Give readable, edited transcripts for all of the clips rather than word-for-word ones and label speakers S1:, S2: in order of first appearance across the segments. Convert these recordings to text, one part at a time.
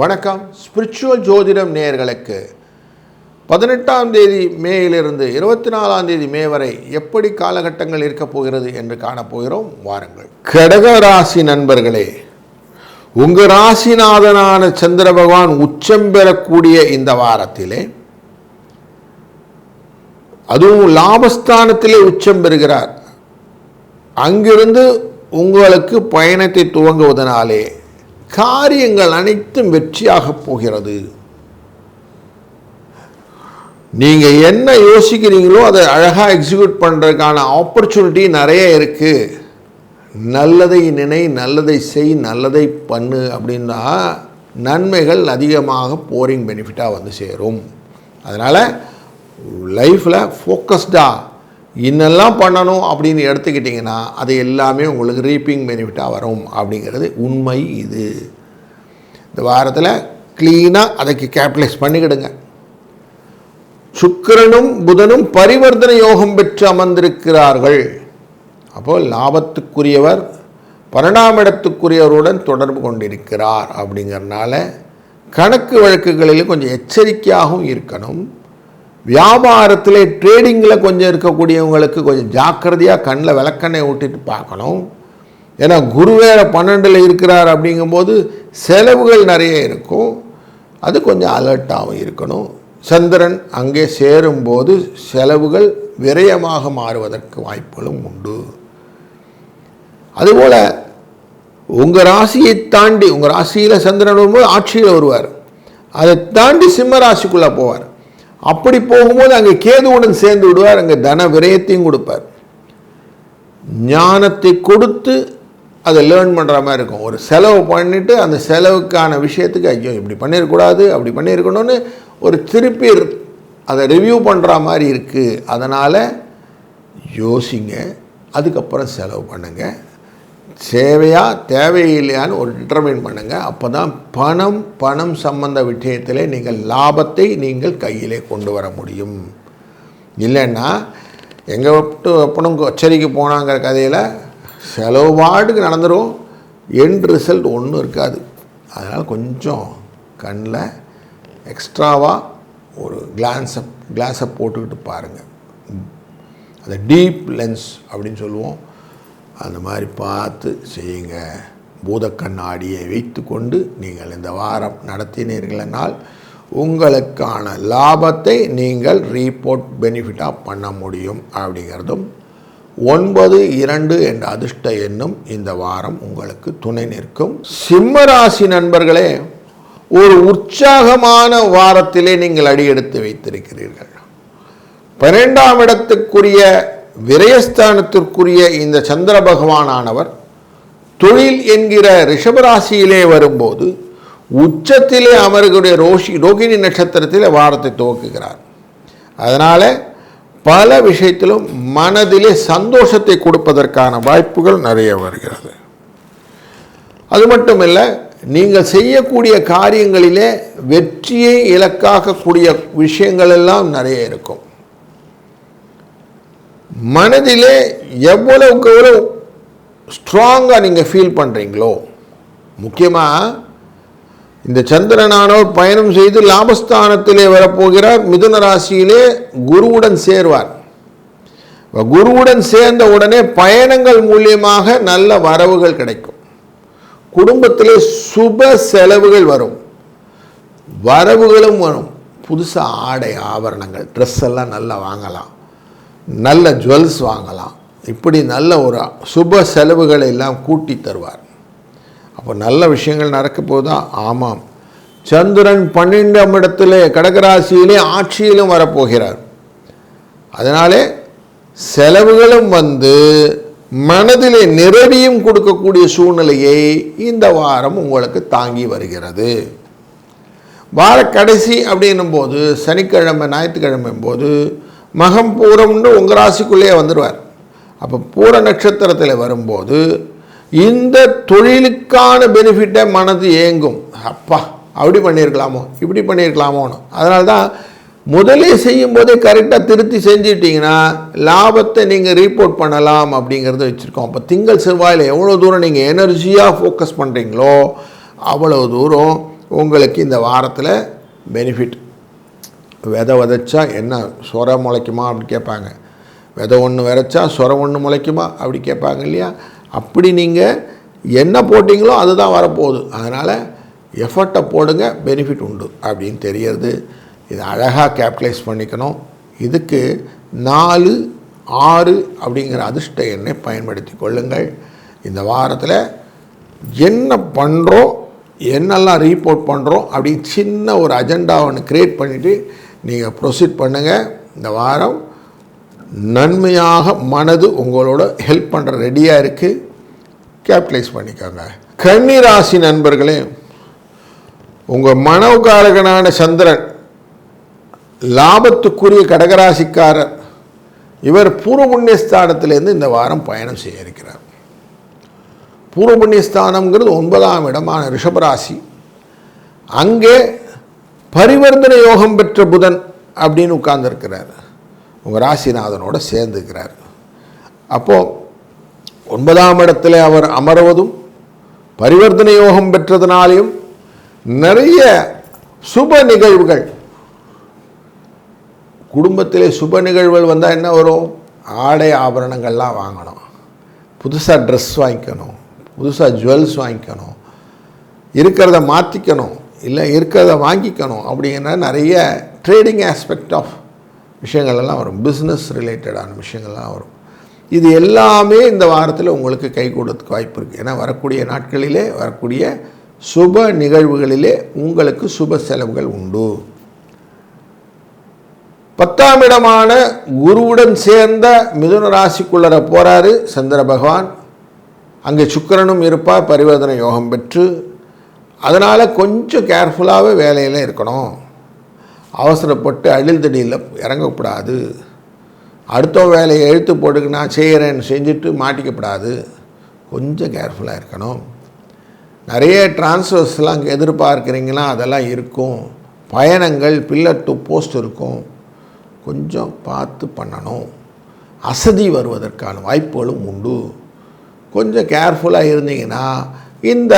S1: வணக்கம். ஸ்பிரிச்சுவல் ஜோதிடம் நேயர்களுக்கு 18ஆம் தேதி மேயிலிருந்து 24ஆம் தேதி மே வரை எப்படி காலகட்டங்கள் இருக்கப் போகிறது என்று காணப்போகிறோம். வாருங்கள். கடக ராசி நண்பர்களே, உங்கள் ராசிநாதனான சந்திர பகவான் உச்சம் பெறக்கூடிய இந்த வாரத்திலே, அதுவும் லாபஸ்தானத்திலே உச்சம் பெறுகிறார். அங்கிருந்து உங்களுக்கு பயணத்தை துவங்குவதனாலே காரியங்கள் அனைத்தும் வெற்றியாக போகிறது. நீங்கள் என்ன யோசிக்கிறீங்களோ அதை அழகாக எக்ஸிக்யூட் பண்ணுறதுக்கான ஆப்பர்ச்சுனிட்டி நிறைய இருக்குது. நல்லதை நினை, நல்லதை செய், நல்லதை பண்ணு அப்படின்னா நன்மைகள் அதிகமாக போரிங் பெனிஃபிட்டாக வந்து சேரும். அதனால் லைஃப்பில் ஃபோக்கஸ்டாக இன்னெல்லாம் பண்ணணும் அப்படின்னு எடுத்துக்கிட்டிங்கன்னா அது எல்லாமே உங்களுக்கு ரீப்பிங் பெனிஃபிட்டாக வரும் அப்படிங்கிறது உண்மை. இது இந்த வாரத்தில் க்ளீனாக அதுக்கு கேபிட்டலைஸ் பண்ணிக்கிடுங்க. சுக்கிரனும் புதனும் பரிவர்த்தனை யோகம் பெற்று அமர்ந்திருக்கிறார்கள். அப்போது லாபத்துக்குரியவர் 12ஆம் இடத்துக்குரியவருடன் தொடர்பு கொண்டிருக்கிறார். அப்படிங்கிறனால கணக்கு வழக்குகளில் கொஞ்சம் எச்சரிக்கையாகவும் இருக்கணும். வியாபாரத்தில் ட்ரேடிங்கில் கொஞ்சம் இருக்கக்கூடியவங்களுக்கு கொஞ்சம் ஜாக்கிரதையாக கண்ணில் விளக்கெண்ணெய் ஊட்டிட்டு பார்க்கணும். ஏன்னா குருவேர 12ல் இருக்கிறார் அப்படிங்கும்போது செலவுகள் நிறைய இருக்கும். அது கொஞ்சம் அலர்ட்டாகவும் இருக்கணும். சந்திரன் அங்கே சேரும்போது செலவுகள் விரயமாக மாறுவதற்கு வாய்ப்புகளும் உண்டு. அதுபோல் உங்கள் ராசியை தாண்டி, உங்கள் ராசியில் சந்திரன் வரும்போது ஆட்சியில் வருவார். அதை தாண்டி சிம்ம ராசிக்குள்ளே போவார். அப்படி போகும்போது அங்கே கேதுவுடன் சேர்ந்து விடுவார். அங்கே தன விரயத்தையும் கொடுப்பார். ஞானத்தை கொடுத்து அதை லேர்ன் பண்ணுற மாதிரி இருக்கும். ஒரு செலவு பண்ணிவிட்டு அந்த செலவுக்கான விஷயத்துக்கு ஐயோ இப்படி பண்ணியிருக்கூடாது, அப்படி பண்ணியிருக்கணும்னு ஒரு திருப்பி அதை ரிவ்யூ பண்ணுற மாதிரி இருக்குது. அதனால் யோசிங்க, அதுக்கப்புறம் செலவு பண்ணுங்கள். சேவையா தேவையில்லையான்னு ஒரு டிட்டர்மைன் பண்ணுங்கள். அப்போ தான் பணம் சம்பந்த விஷயத்திலே நீங்கள் லாபத்தை நீங்கள் கையிலே கொண்டு வர முடியும். இல்லைன்னா எங்கே அப்பனும் கொச்சரிக்கு போனாங்கிற கதையில் செலவு பாட்டுக்கு நடந்துடும். எண்ட் ரிசல்ட் ஒன்றும் இருக்காது. அதனால் கொஞ்சம் கண்ணில் எக்ஸ்ட்ராவாக ஒரு கிளாஸை போட்டுக்கிட்டு பாருங்கள். அது டீப் லென்ஸ் அப்படின்னு சொல்லுவோம். அந்த மாதிரி பார்த்து செய்யுங்க. பூதக்கண்ணாடியை வைத்து கொண்டு நீங்கள் இந்த வாரம் நடத்தினீர்களால் உங்களுக்கான லாபத்தை நீங்கள் ரீபோர்ட் பெனிஃபிட்டாக பண்ண முடியும். அப்படிங்கிறதும் 9-2 என்ற அதிர்ஷ்ட எண்ணும் இந்த வாரம் உங்களுக்கு துணை நிற்கும். சிம்மராசி நண்பர்களே, ஒரு உற்சாகமான வாரத்திலே நீங்கள் அடியெடுத்து வைத்திருக்கிறீர்கள். 12ஆம் இடத்துக்குரிய விரயஸ்தானத்திற்குரிய இந்த சந்திர பகவானானவர் தொழில் என்கிற ரிஷபராசியிலே வரும்போது உச்சத்திலே அமர்கிற ரோகிணி நட்சத்திரத்திலே வாரத்தை துவக்குகிறார். அதனால் பல விஷயத்திலும் மனதிலே சந்தோஷத்தை கொடுப்பதற்கான வாய்ப்புகள் நிறைய வருகிறது. அது மட்டுமில்லை, நீங்கள் செய்யக்கூடிய காரியங்களிலே வெற்றியை இலக்காகக்கூடிய விஷயங்கள் எல்லாம் நிறைய இருக்கும். மனதிலே எவ்வளவுக்கு எவ்வளவு ஸ்ட்ராங்காக நீங்கள் ஃபீல் பண்ணுறீங்களோ, முக்கியமாக இந்த சந்திரனானவர் பயணம் செய்து லாபஸ்தானத்திலே வரப்போகிறார். மிதுன ராசியிலே குருவுடன் சேர்வார். குருவுடன் சேர்ந்த உடனே பயணங்கள் மூலியமாக நல்ல வரவுகள் கிடைக்கும். குடும்பத்திலே சுப செலவுகள் வரும், வரவுகளும் வரும். புதுசாக ஆடை ஆபரணங்கள், ட்ரெஸ் எல்லாம் நல்லா வாங்கலாம், நல்ல ஜுவல்ஸ் வாங்கலாம். இப்படி நல்ல ஒரு சுப செலவுகளை எல்லாம் கூட்டி தருவார். அப்போ நல்ல விஷயங்கள் நடக்க போதா? ஆமாம். சந்திரன் 12ஆம் இடத்திலே கடகராசியிலே ஆட்சியிலும் வரப்போகிறார். அதனாலே செலவுகளும் வந்து மனதிலே நிறைவையும் கொடுக்கக்கூடிய சூழ்நிலையை இந்த வாரம் உங்களுக்கு தாங்கி வருகிறது. வார கடைசி அப்படின்னும் போது சனிக்கிழமை ஞாயிற்றுக்கிழமை போது மகம் பூரம்னு உங்கள் ராசிக்குள்ளேயே வந்துடுவார். அப்போ பூர நட்சத்திரத்தில் வரும்போது இந்த தொழிலுக்கான பெனிஃபிட்டை மனது ஏங்கும். அப்பா அப்படி பண்ணியிருக்கலாமோ, இப்படி பண்ணியிருக்கலாமோன்னு. அதனால தான் முதலே செய்யும் போதே கரெக்டாக திருத்தி செஞ்சிட்டிங்கன்னா லாபத்தை நீங்கள் ரீப்போர்ட் பண்ணலாம் அப்படிங்கிறத வச்சுருக்கோம். அப்போ திங்கள் செவ்வாயில் எவ்வளோ தூரம் நீங்கள் எனர்ஜியாக ஃபோக்கஸ் பண்ணுறீங்களோ அவ்வளோ தூரம் உங்களுக்கு இந்த வாரத்தில் பெனிஃபிட். விதை விதைச்சா என்ன சொர முளைக்குமா அப்படி கேட்பாங்க, விதை ஒன்று விதைச்சா சொர ஒன்று முளைக்குமா அப்படி கேட்பாங்க இல்லையா? அப்படி நீங்கள் என்ன போட்டிங்களோ அதுதான் வரப்போகுது. அதனால் எஃபர்ட்டை போடுங்க, பெனிஃபிட் உண்டு அப்படின்னு தெரியறது. இதை அழகாக கேபிட்டலைஸ் பண்ணிக்கணும். இதுக்கு 4, 6 அப்படிங்கிற அதிர்ஷ்ட எண்ணை பயன்படுத்தி கொள்ளுங்கள். இந்த வாரத்தில் என்ன பண்ணுறோம், என்னெல்லாம் ரீப்போர்ட் பண்ணுறோம் அப்படி சின்ன ஒரு அஜெண்டா ஒன்று க்ரியேட் பண்ணிவிட்டு நீங்கள் ப்ரொசீட் பண்ணுங்கள். இந்த வாரம் நன்மையாக மனது உங்களோட ஹெல்ப் பண்ணுற ரெடியாக இருக்குது. கேபிட்டலைஸ் பண்ணிக்கோங்க. கன்னி ராசி நண்பர்களே, உங்கள் மனோகாரகனான சந்திரன் லாபத்துக்குரிய கடகராசிக்காரர், இவர் பூர்வ புண்ணியஸ்தானத்திலேருந்து இந்த வாரம் பயணம் செய்ய இருக்கிறார். பூர்வ புண்ணியஸ்தானம்ங்கிறது 9ஆம் இடமான ரிஷபராசி. அங்கே பரிவர்த்தனை யோகம் பெற்ற புதன் அப்படின்னு உட்கார்ந்துருக்கிறார். உங்கள் ராசிநாதனோட சேர்ந்துக்கிறார். அப்போது 9ஆம் இடத்துல அவர் அமர்வதும் பரிவர்த்தனை யோகம் பெற்றதுனாலையும் நிறைய சுப நிகழ்வுகள், குடும்பத்திலே சுப நிகழ்வுகள் வந்தால் என்ன வரும்? ஆடை ஆபரணங்கள்லாம் வாங்கணும், புதுசாக ட்ரெஸ் வாங்கிக்கணும், புதுசாக ஜுவல்ஸ் வாங்கிக்கணும், இருக்கிறத மாற்றிக்கணும், இல்லை இருக்கிறத வாங்கிக்கணும் அப்படிங்கிற நிறைய ட்ரேடிங் ஆஸ்பெக்ட் ஆஃப் விஷயங்கள்லாம் வரும். பிஸ்னஸ் ரிலேட்டடான விஷயங்கள்லாம் வரும். இது எல்லாமே இந்த வாரத்தில் உங்களுக்கு கை கொடுறதுக்கு வாய்ப்பு இருக்குது. ஏன்னா வரக்கூடிய நாட்களிலே வரக்கூடிய சுப நிகழ்வுகளிலே உங்களுக்கு சுப செலவுகள் உண்டு. 10ஆம் இடமான குருவுடன் சேர்ந்த மிதுன ராசிக்குள்ளர போகிறாரு சந்திர பகவான். அங்கே சுக்கிரனும் இருப்பார் பரிவர்த்தனை யோகம் பெற்று. அதனால் கொஞ்சம் கேர்ஃபுல்லாகவே வேலையில் இருக்கணும். அவசரப்பட்டு அழில்தடியில் இறங்கக்கூடாது. அடுத்த வேலையை எழுத்து போட்டுக்கு நான் செய்கிறேன்னு செஞ்சுட்டு மாட்டிக்கப்படாது. கொஞ்சம் கேர்ஃபுல்லாக இருக்கணும். நிறைய டிரான்ஸ்ஃபர்ஸ்லாம் அங்கே எதிர்பார்க்குறீங்கன்னா அதெல்லாம் இருக்கும். பயணங்கள் பில்லர் டு போஸ்ட் இருக்கும். கொஞ்சம் பார்த்து பண்ணணும். அசதி வருவதற்கான வாய்ப்புகளும் உண்டு. கொஞ்சம் கேர்ஃபுல்லாக இருந்தீங்கன்னா இந்த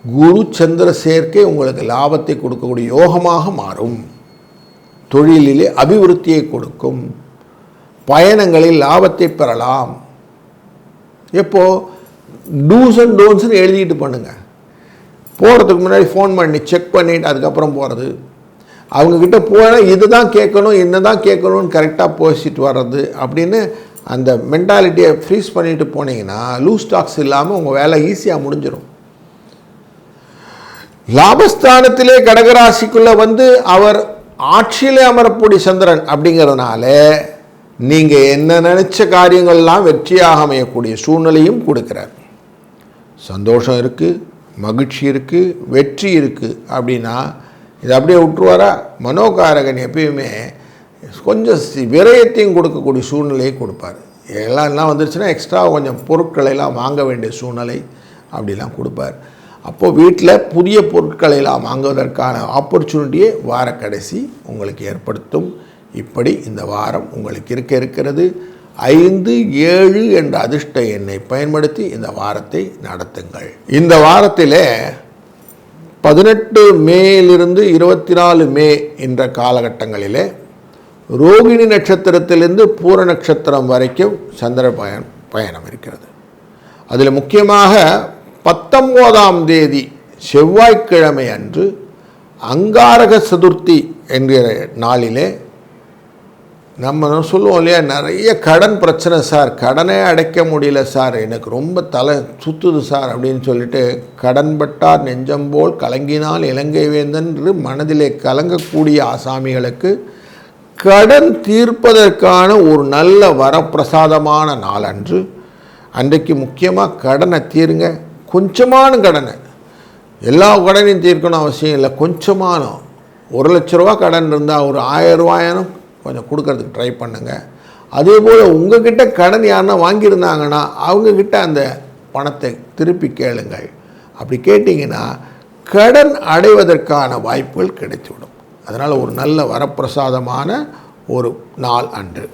S1: குரு சந்திர சேர்க்கை உங்களுக்கு லாபத்தை கொடுக்கக்கூடிய யோகமாக மாறும். தொழிலிலே அபிவிருத்தியை கொடுக்கும். பயணங்களில் லாபத்தை பெறலாம். எப்போது டூஸ் அண்ட் டோன்ட்ஸ்னு எழுதிட்டு பண்ணுங்கள். போகிறதுக்கு முன்னாடி ஃபோன் பண்ணி செக் பண்ணிவிட்டு அதுக்கப்புறம் போகிறது. அவங்கக்கிட்ட போனால் இது தான் கேட்கணும், என்ன தான் கேட்கணும்னு கரெக்டாக பேசிட்டு வர்றது அப்படின்னு அந்த மென்டாலிட்டியை ஃப்ரீஸ் பண்ணிட்டு போனீங்கன்னா லூஸ் ஸ்டாக்ஸ் இல்லாமல் உங்கள் வேலை ஈஸியாக முடிஞ்சிடும். லாபஸ்தானத்திலே கடகராசிக்குள்ளே வந்து அவர் ஆட்சியிலே அமரக்கூடிய சந்திரன் அப்படிங்கிறதுனால நீங்கள் என்ன நினச்ச காரியங்கள்லாம் வெற்றியாக அமையக்கூடிய சூழ்நிலையும் கொடுக்குறார். சந்தோஷம் இருக்குது, மகிழ்ச்சி இருக்குது, வெற்றி இருக்குது. அப்படின்னா இதை அப்படியே விட்டுருவாரா? மனோகாரகன் எப்பயுமே கொஞ்சம் விரயத்தையும் கொடுக்கக்கூடிய சூழ்நிலையை கொடுப்பார். எல்லாம் வந்துருச்சுன்னா எக்ஸ்ட்ரா கொஞ்சம் பொருட்களெல்லாம் வாங்க வேண்டிய சூழ்நிலை அப்படிலாம் கொடுப்பார். அப்போது வீட்டில் புதிய பொருட்களெல்லாம் வாங்குவதற்கான ஆப்பர்ச்சுனிட்டியை வார கடைசி உங்களுக்கு ஏற்படுத்தும். இப்படி இந்த வாரம் உங்களுக்கு இருக்கிறது. 5, 7 என்ற அதிர்ஷ்ட எண்ணை பயன்படுத்தி இந்த வாரத்தை நடத்துங்கள். இந்த வாரத்திலே 18 மேலிருந்து 24 மே என்ற காலகட்டங்களிலே ரோகிணி நட்சத்திரத்திலிருந்து பூர நட்சத்திரம் வரைக்கும் சந்திர பயணம் இருக்கிறது. அதில் முக்கியமாக 19ஆம் தேதி செவ்வாய்க்கிழமை அன்று அங்காரக சதுர்த்தி என்கிற நாளிலே நம்ம சொல்லுவோம் இல்லையா, நிறைய கடன் பிரச்சனை சார், கடனே அடைக்க முடியல சார், எனக்கு ரொம்ப தலை சுற்றுது சார் அப்படின்னு சொல்லிட்டு கடன்பட்டார் நெஞ்சம்போல் கலங்கினால் இலங்கை வேந்தன் என்று மனதிலே கலங்கக்கூடிய ஆசாமிகளுக்கு கடன் தீர்ப்பதற்கான ஒரு நல்ல வரப்பிரசாதமான நாள் அன்று. அன்றைக்கு முக்கியமாக கடனை தீருங்க. கொஞ்சமான கடனை, எல்லா கடனையும் தீர்க்கணும் அவசியம் இல்லை. கொஞ்சமான 1 லட்ச ரூபா கடன் இருந்தால் ஒரு 1000 ரூபாயானும் கொஞ்சம் கொடுக்கறதுக்கு ட்ரை பண்ணுங்கள். அதே போல் உங்கள்கிட்ட கடன் யாருன்னா வாங்கியிருந்தாங்கன்னா அவங்கக்கிட்ட அந்த பணத்தை திருப்பி கேளுங்கள். அப்படி கேட்டிங்கன்னா கடன் அடைவதற்கான வாய்ப்புகள் கிடைத்துவிடும். அதனால் ஒரு நல்ல வரப்பிரசாதமான ஒரு நாள் அன்று.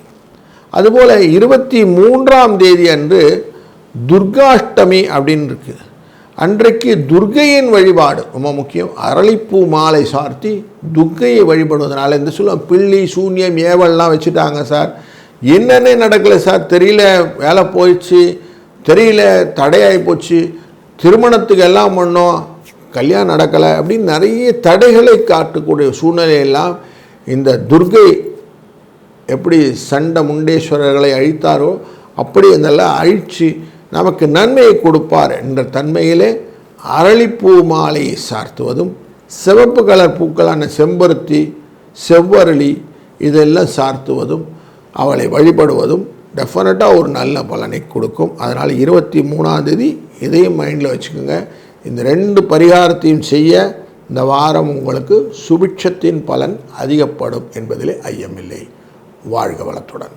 S1: அதுபோல் 23ஆம் தேதி அன்று துர்காஷ்டமி அப்படின்னு இருக்குது. அன்றைக்கு துர்க்கையின் வழிபாடு ரொம்ப முக்கியம். அரளிப்பூ மாலை சார்த்தி துர்க்கையை வழிபடுவதனால இந்த சொல்லுவோம் பில்லி சூன்யம் ஏவல்லாம் வச்சுட்டாங்க சார், என்னென்ன நடக்கலை சார், தெரியல, வேலை போயிடுச்சு, தெரியல, தடையாகி போச்சு, திருமணத்துக்கு எல்லாம் பண்ணோம், கல்யாணம் நடக்கலை அப்படின்னு நிறைய தடைகளை காட்டக்கூடிய சூழ்நிலையெல்லாம் இந்த துர்க்கை எப்படி சண்ட முண்டேஸ்வரர்களை அழித்தாரோ அப்படி அதெல்லாம் அழித்து நமக்கு நன்மையை கொடுப்பார் என்ற தன்மையிலே அரளிப்பூ மாலையை சார்த்துவதும் சிவப்பு கலர் பூக்களான செம்பருத்தி, செவ்வரளி இதெல்லாம் சார்த்துவதும் அவளை வழிபடுவதும் டெஃபினட்டாக ஒரு நல்ல பலனை கொடுக்கும். அதனால் 23ஆம் தேதி இதையும் மைண்டில் வச்சுக்கோங்க. இந்த 2 பரிகாரத்தையும் செய்ய இந்த வாரம் உங்களுக்கு சுபிட்சத்தின் பலன் அதிகப்படும் என்பதிலே ஐயமில்லை. வாழ்க வளத்துடன்.